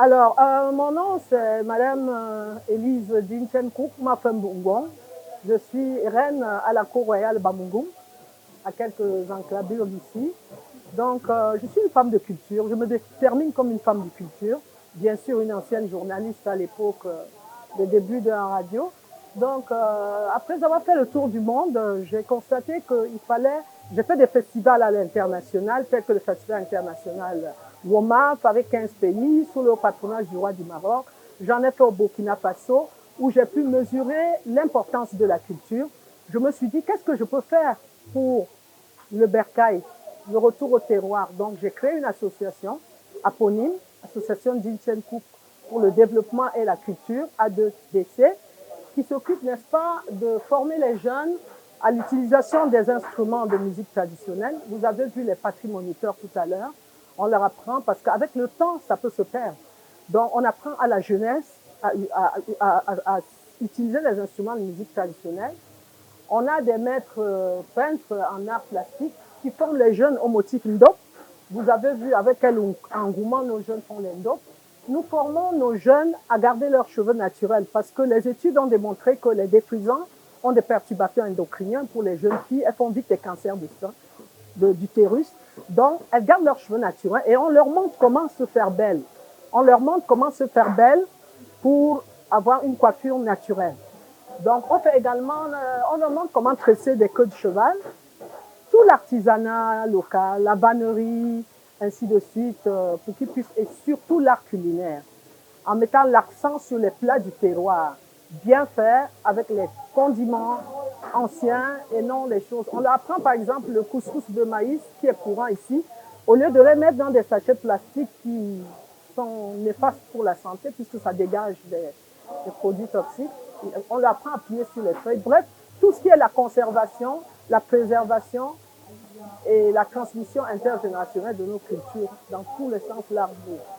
Alors, mon nom, c'est Madame Élise Dinchen-Kouk Mafembungon. Je suis reine à la cour royale Bamungum, à quelques enclavures d'ici. Donc, je suis une femme de culture. Je me détermine comme une femme de culture. Bien sûr, une ancienne journaliste à l'époque des débuts de la radio. Donc, après avoir fait le tour du monde, j'ai constaté qu'il fallait... J'ai fait des festivals à l'international, tels que le Festival international WOMAF avec 15 pays, sous le patronage du roi du Maroc. J'en ai fait au Burkina Faso, où j'ai pu mesurer l'importance de la culture. Je me suis dit, qu'est-ce que je peux faire pour le bercail, le retour au terroir? Donc, j'ai créé une association, aponyme, Association Dinchen Kouk pour le développement et la culture, A2DC, qui s'occupe, n'est-ce pas, de former les jeunes à l'utilisation des instruments de musique traditionnelle. Vous avez vu les patrimoniteurs tout à l'heure. On leur apprend, parce qu'avec le temps, ça peut se perdre. Donc, on apprend à la jeunesse à utiliser les instruments de musique traditionnelle. On a des maîtres peintres en art plastique qui forment les jeunes au motif ndop. Vous avez vu avec quel engouement nos jeunes font les ndop. Nous formons nos jeunes à garder leurs cheveux naturels parce que les études ont démontré que les défrisants ont des perturbations endocriniennes pour les jeunes filles. Elles font vite des cancers du sein, d'utérus. Donc, elles gardent leurs cheveux naturels et on leur montre comment se faire belle. On leur montre comment se faire belle pour avoir une coiffure naturelle. Donc, on fait également, on leur montre comment tresser des queues de cheval, tout l'artisanat local, la vannerie, ainsi de suite, pour qu'ils puissent, et surtout l'art culinaire, en mettant l'accent sur les plats du terroir, bien faits, avec les condiments anciens et non les choses. On leur apprend par exemple le couscous de maïs qui est courant ici, au lieu de les mettre dans des sachets plastiques qui sont néfastes pour la santé puisque ça dégage des produits toxiques. On leur apprend à plier sur les feuilles. Bref, tout ce qui est la conservation, la préservation et la transmission intergénérationnelle de nos cultures dans tous les sens larges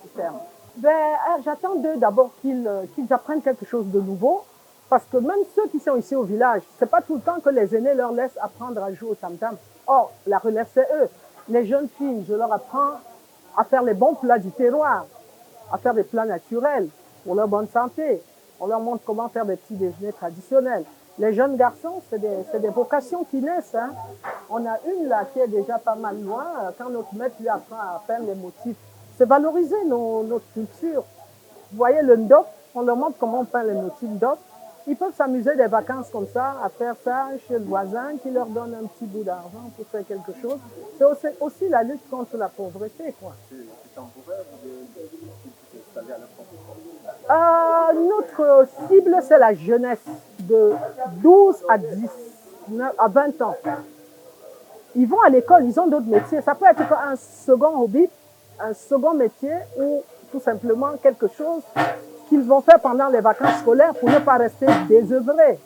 du terme. J'attends d'eux d'abord qu'ils apprennent quelque chose de nouveau, parce que même ceux qui sont ici au village, c'est pas tout le temps que les aînés leur laissent apprendre à jouer au tam-tam. Or, la relève, c'est eux. Les jeunes filles, je leur apprends à faire les bons plats du terroir, à faire des plats naturels pour leur bonne santé. On leur montre comment faire des petits déjeuners traditionnels. Les jeunes garçons, c'est des vocations qui naissent. Hein. On a une là qui est déjà pas mal loin. Quand notre maître lui apprend à peindre les motifs, c'est valoriser notre culture. Vous voyez le ndop, on leur montre comment on peint les motifs ndop. Ils peuvent s'amuser des vacances comme ça, à faire ça chez le voisin qui leur donne un petit bout d'argent pour faire quelque chose. C'est aussi la lutte contre la pauvreté, quoi. Notre cible, c'est la jeunesse de 12 à 19, à 20 ans. Ils vont à l'école, ils ont d'autres métiers. Ça peut être un second hobby, un second métier ou tout simplement quelque chose qu'ils vont faire pendant les vacances scolaires pour ne pas rester désœuvrés.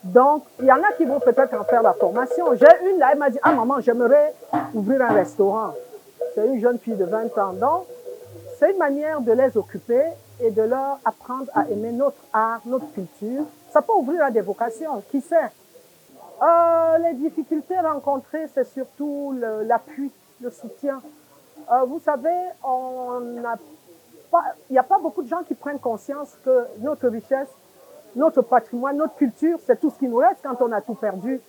Donc, il y en a qui vont peut-être en faire la formation. J'ai une là, elle m'a dit, ah maman, j'aimerais ouvrir un restaurant. C'est une jeune fille de 20 ans. Donc, c'est une manière de les occuper et de leur apprendre à aimer notre art, notre culture. Ça peut ouvrir à des vocations, qui sait. Les difficultés rencontrées, c'est surtout l'appui, le soutien. Vous savez, il n'y a pas beaucoup de gens qui prennent conscience que notre richesse, notre patrimoine, notre culture, c'est tout ce qui nous reste quand on a tout perdu.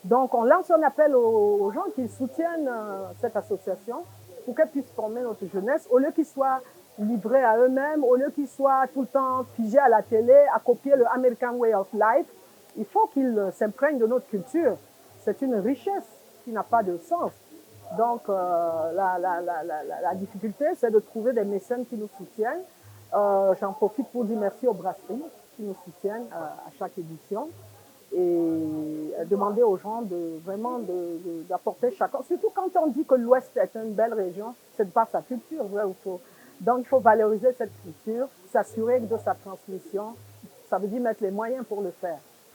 Donc, on lance un appel aux gens qui soutiennent cette association pour qu'elle puisse former notre jeunesse, au lieu qu'ils soient livrés à eux-mêmes, au lieu qu'ils soient tout le temps figés à la télé, à copier le American Way of Life. Il faut qu'ils s'imprègnent de notre culture. C'est une richesse qui n'a pas de sens. Donc, la difficulté, c'est de trouver des mécènes qui nous soutiennent. J'en profite pour dire merci aux brasseries qui nous soutiennent à chaque édition et demander aux gens d'apporter chacun. Surtout quand on dit que l'Ouest est une belle région, c'est de par sa culture, vrai ou faux. Donc, il faut valoriser cette culture, s'assurer de sa transmission. Ça veut dire mettre les moyens pour le faire.